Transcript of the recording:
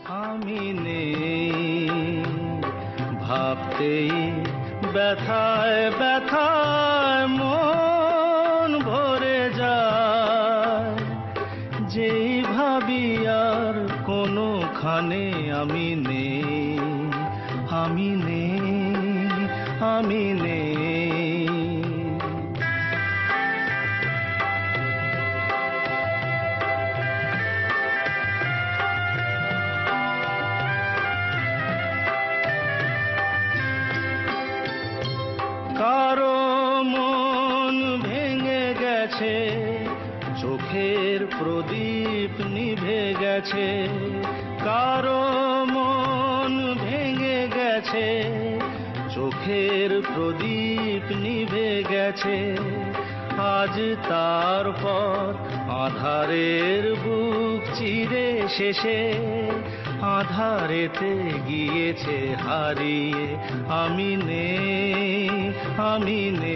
আমি নেই, ভাবতেই ব্যথায় ব্যথায় মন ভরে যায়। যেই ভাবি আর কোনোখানে আমি নেই, আমি নেই, আমি নেই। কারো মন ভেঙে গেছে, চোখের প্রদীপ নিভে গেছে। কারো মন ভেঙে গেছে, চোখের প্রদীপ নিভে গেছে। আজ তারপর আধারের বুক চিরে শেষে আধারেতে গিয়েছে হারিয়ে। আমি নেই, আমি নেই।